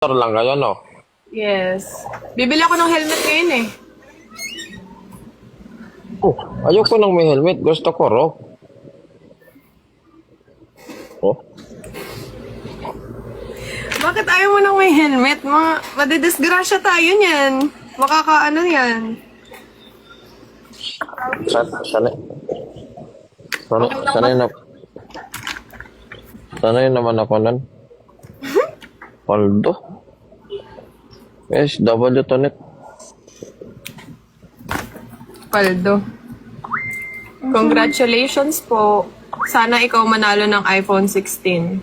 lang kayo, no? Yes. Bibili ako ng helmet ngayon eh. Oh, ayoko nang may helmet. Gusto ko, Ro. Oh, Bakit ayaw mo nang may helmet? Madidisgrasya tayo niyan. Makakaano yan. sanay. Sanay na. Sanay naman ako nun. Paldo. SW to net. Paldo. Congratulations po. Sana ikaw manalo ng iPhone 16.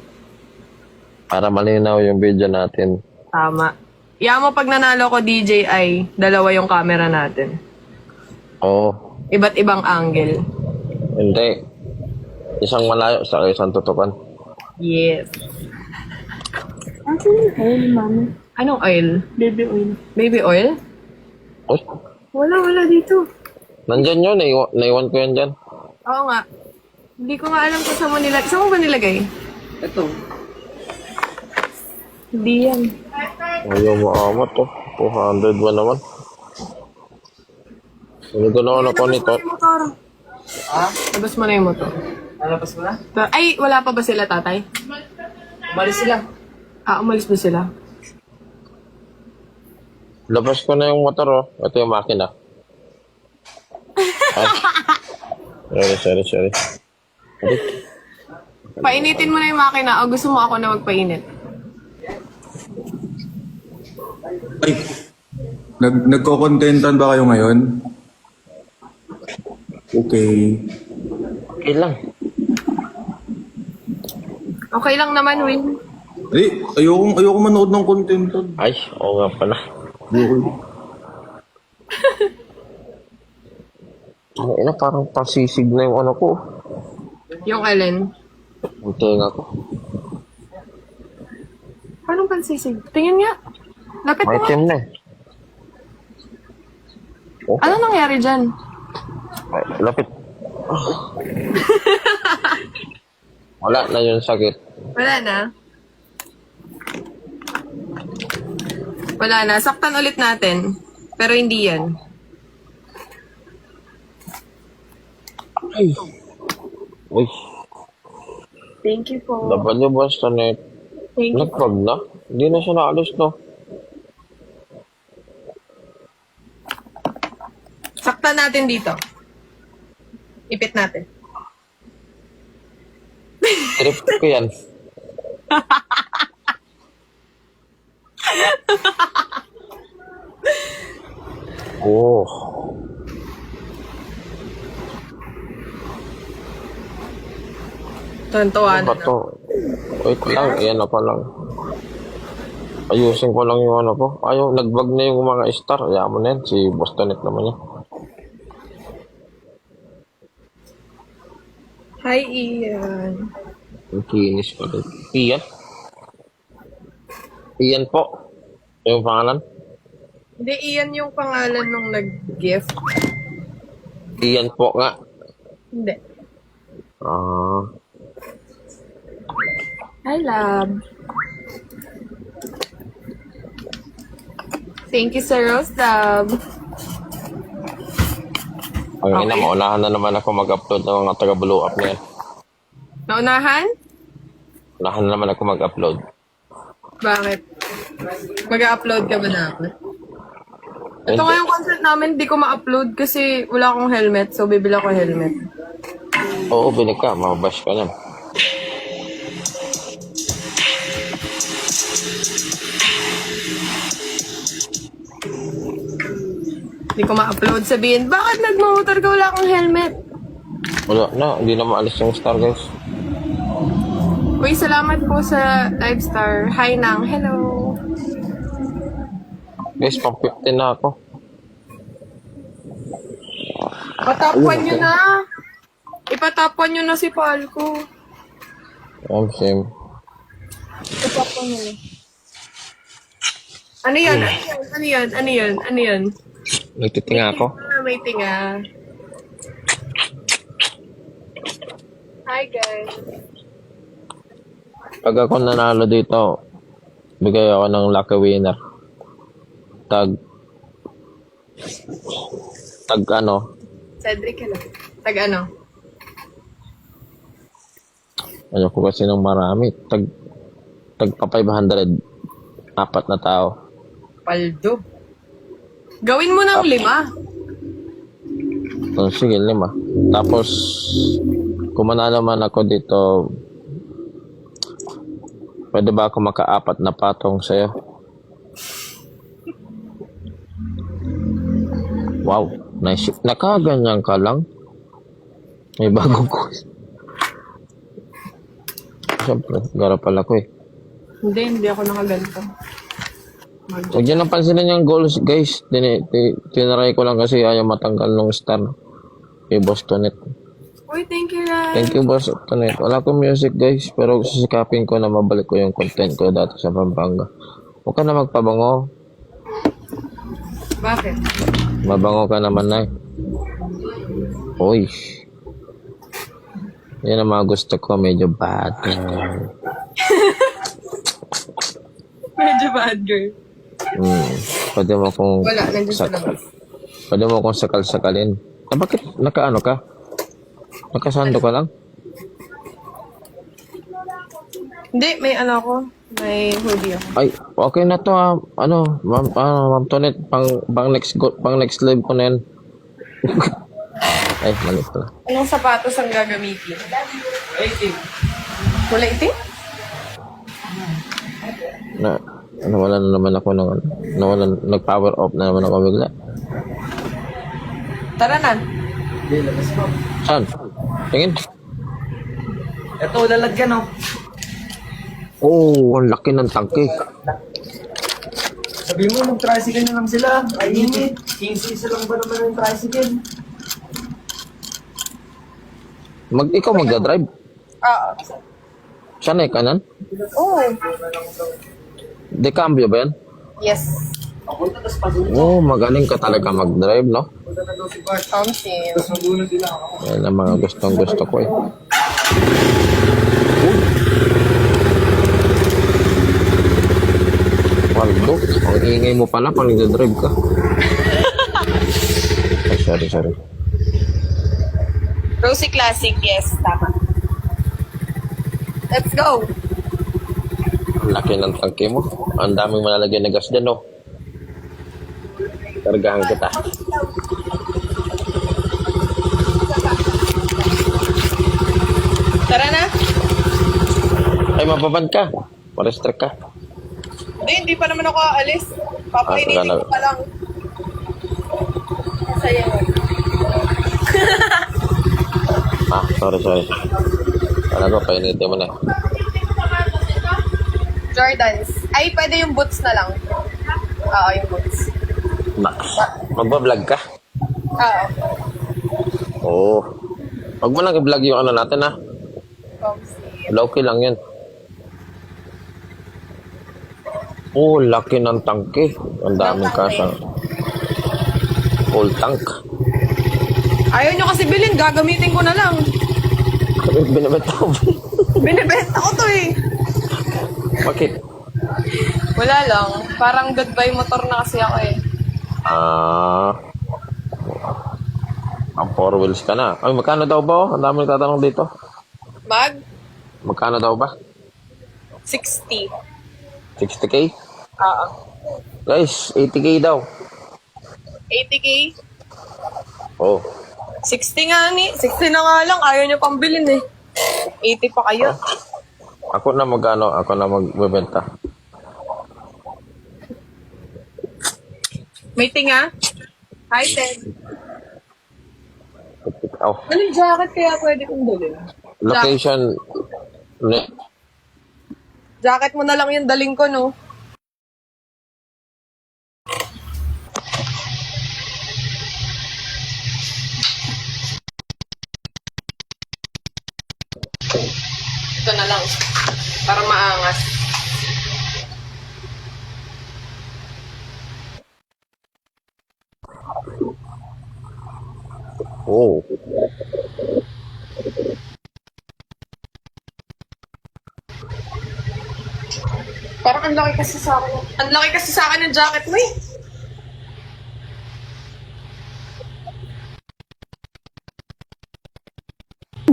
Para malinaw yung video natin. Tama. Iyan mo pag nanalo ko DJI, dalawa yung camera natin. Oo. Iba't ibang angle. Hindi. Isang malayo sa isang tutukan. Yes. Asan yung oil, mami? Anong oil? Baby oil. Baby oil? Uy, Wala dito. nandyan yun. Naiwan ko yan dyan. Oo nga. Hindi ko nga alam kung saan mo nilagay. Saan mo ba nilagay? Ito. Hindi yan. Ayaw mo amat to. 200 ba naman? Ano gano'n ako nito? Motor. Ah? Labas mo na yung motor. Nalabas mo na? Ay, wala pa ba sila, tatay? Umalis sila. Umalis ba sila? Labas ko na yung motor, oh. Ito yung makina. Ay. Sorry. Painitin mo na yung makina o gusto mo ako na magpainit? Ay, nagko-contentan ba kayo ngayon? Okay. Okay lang. Okay lang naman, Win. Ayoko manood ng contentan. Ay, oo nga pala. Okay. Ang ina, parang pasisig na yung ano ko. Yung alin? Yung tenga ko. Paano pansisig? Tingin nga. Lapit mo May nga. itim na eh. Oh, Ano nangyari dyan? ay, lapit. Wala na yung sakit. Wala na. Wala na. Saktan ulit natin. Pero hindi yan. Ay. Uy, Thank you po. laban niyo basta net. Thank you. Nagpag na? Hindi na siya naalis, no? Saktan natin dito. Ipit natin. Trip ko yan. Oh. Tontuwa Ano na ba to? Wait lang, yan ako lang. Ayusin ko lang yung ano ko. Ayaw, nagbag na yung mga star. Ayaw mo na yan. Si Bostonet naman yan. Hi, Ian. Ang kinis pa rin. Ian? Ian po. Yung pangalan? Hindi, Ian yung pangalan nung nag-gift. Ian po nga. Hindi. Ah. Hi, love. Thank you, Sir Rose, love. Ang ina, Okay. maunahan na naman ako mag-upload ng mga taga-blow up na yan. Naunahan? Unahan na naman ako mag-upload. Bakit? Mag-upload ka ba dapat? Ito Hindi. nga yung content namin, di ko ma-upload kasi wala akong helmet, so bibili ako helmet. Oo, binig ka. Mababash ka yan. Di ko ma-upload. Sabihin, bakit nagmamotor ka wala akong helmet? Wala na. Hindi na maalis yung star, guys. Uy, salamat po sa Live Star. Hi, Nang. Hello. Guys, pang 15 na ako. Patapwan nyo na. Ipatapwan nyo na si Falco. Same. Patapwan nyo na. Ano yan? Ano yan? Ano yan? Ano yan? Nagtitinga ako. May tinga. Hi, guys. Pag ako nanalo dito, Bigay ako ng lucky winner. Tag ano, Cedric, ano? Tag ano? ayoko kasi ng marami. Tag pa 500. Apat na tao. Paldo. Gawin mo ng 5. So, sige, 5. Tapos, kung manalo man ako dito, pwede ba ako maka-4 na patong sa'yo? Wow, nice. Nakaganyan ka lang? May bagong course. Siyempre, gara pala ko eh. Hindi ako nakaganto. Huwag nyo nang pansinin yung goals, guys. Tinaray ko lang kasi ayaw matanggal ng star. Kay Boss Tonet. Uy, thank you, Rai. Thank you, Boss Tonet. Wala akong music, guys. Pero sisikapin ko na mabalik ko yung content ko dati sa Pampanga. Huwag ka na magpabango. Bakit? Mabango ka naman na eh. Uy. Yan ang mga gusto ko. Medyo bad. Medyo bad girl. Pwede mo kong... Wala, nandiyan sa labas. Pwede mo kong sakal-sakalin. Bakit nakaano ka? Nakasando ka lang? Hindi, may ano ako. May hoodie ako. Ay, okay na to ah. Ma'am Tonet, pang next live ko na yan. Ay, mali pala. Anong sapatos ang gagamitin? Waiting. Kulay itim? Nawala na naman ako ng nag-power off na naman ako bigla. Tara na. Hindi, labas mo. Saan? Tingin? Ito, lalagyan oh. Oh, ang laki ng tangke. Sabi mo, mag-tricycle na lang sila. Ay, hindi. 15 lang ba naman yung tricycle? Ikaw magdadrive? Oo. Saan eh, kanan? Oo. De cambio ba yan? Yes. Ako na, tapos pasunod. Oh, magaling ka talaga mag-drive, no? Punta na daw si Bart. Something. Tapos magulo sila. Yan ang mga gusto ko eh. Waldo, ang ingay mo pala pag nagdadrive ka. Ay, sorry. Rosie Classic, yes. Tama. Let's go. Ang laki ng tangke mo. Ang daming malalagyan na gas dyan, no? Kargahan kita. Tara na. Ay, mababan ka. Marestrict ka. Hindi pa naman ako aalis. Papainitin ko pa lang. Masaya yun. Sorry. Ano ko, painitin mo na. Jordans. Ay, pwede yung boots na lang. Oo, yung boots. Magbablog ka? Oo. Oo. Huwag mo lang i-vlog yung ano natin, ha? Comfy. Low-key lang yun. Oh, laki ng tangke. Ang daming kasa. Full tank. Ayaw nyo kasi bilhin. Gagamitin ko na lang. Binibenta ko. Binibenta ko to eh. Bakit? Wala lang. Parang goodbye motor na kasi ako eh. Ang 4 wheels ka na. Ay, magkano daw ba? Ang dami nagtatanong dito. Magkano daw ba? 60. 60k? Oo. Guys, 80k daw. 80K? Oh. 60 nga ni. 60 na nga lang. Ayaw nyo pang bilhin eh. 80 pa kayo. Ako na magano, ako na magbebenta. May tinga? Hi, Ted. Oh. Anong jacket kaya pwede kong dalhin? Location. Jacket mo na lang yung daling ko, no? Ito na lang. Para maangas. Oh. Para Ang laki kasi sa akin. Ang laki kasi sa akin ng jacket mo eh.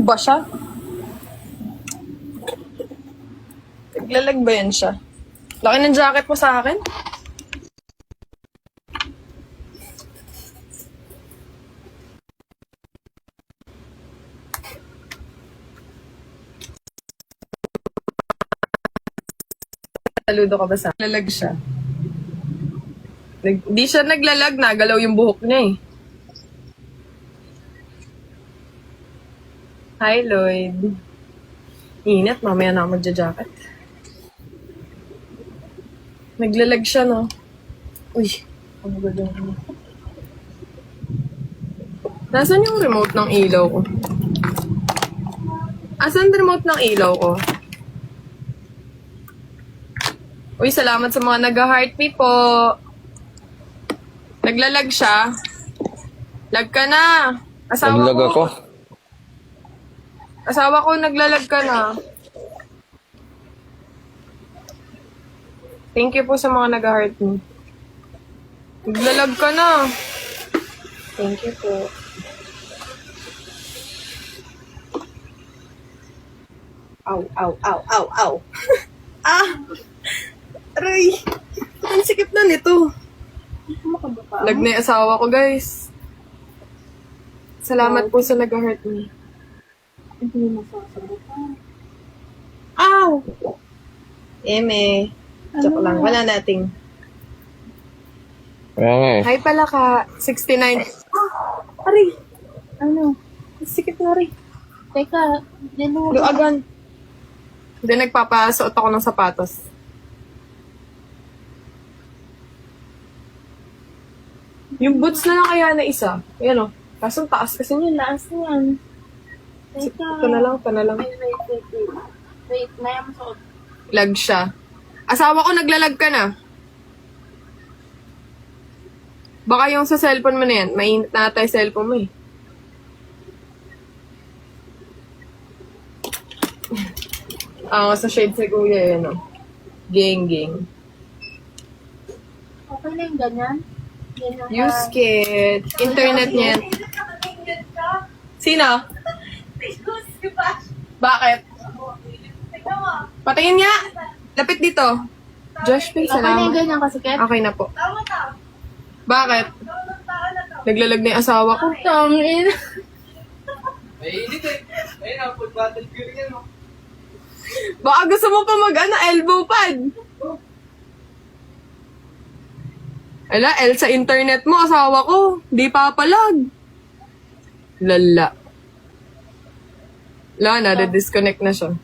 Ba siya? Naglalag ba yan siya? Laki ng jacket mo sa akin? Saludo ka ba sa lalag siya? Di siya naglalag, nagalaw yung buhok niya eh. Hi, Lloyd. Init, mamaya na ako magja-jacket. Naglalag siya, no? Uy, ang ganda mo. Nasaan yung remote ng ilaw ko? Asan yung remote ng ilaw ko? Uy, salamat sa mga nag-heart me po. Naglalag siya. Lag ka na. Naglag ako. Asawa ko, naglalag ka na. Thank you po sa mga nag-heart me. Naglalag ka na. Thank you po. Ow, ow, ow, ow, ow. Ah! Aray! Ang sikip na nito. Lag na yung asawa ko, guys. Salamat po sa nag-heart me. Ow! Eme. Joke lang. Wala nating. Kaya nga eh. Hi pala ka. 69. Aray! Ano? Ang sikip na rin. Teka, dino. Luagan. Hindi, nagpapasuot ako ng sapatos. Yung boots na lang kaya na isa. Ayan o. Kaso ang taas kasi niya. Laas yan. Teka. Ito na lang, ito na lang. Wait. Wait, na yung suot. Lag siya. Asawa ko, naglalag ka na. Baka yung sa cellphone mo na yan. Mainit na tayo cellphone mo eh. Sa shades ni Kuya yan o. Geng. Okay na yung ganyan? Ganyan Use kit. Internet niyan. Sino? Bakit? Patingin nga. Lapit dito. Josh, Pay, Okay na yung salamat. ganyan kasikip? Okay na po. Bakit? Naglalag na yung asawa ko. Tangin. Baka gusto mo pa elbow pad. Ala, sa internet mo, asawa ko. Di papalag. Lala. Wala na, disconnect na siya.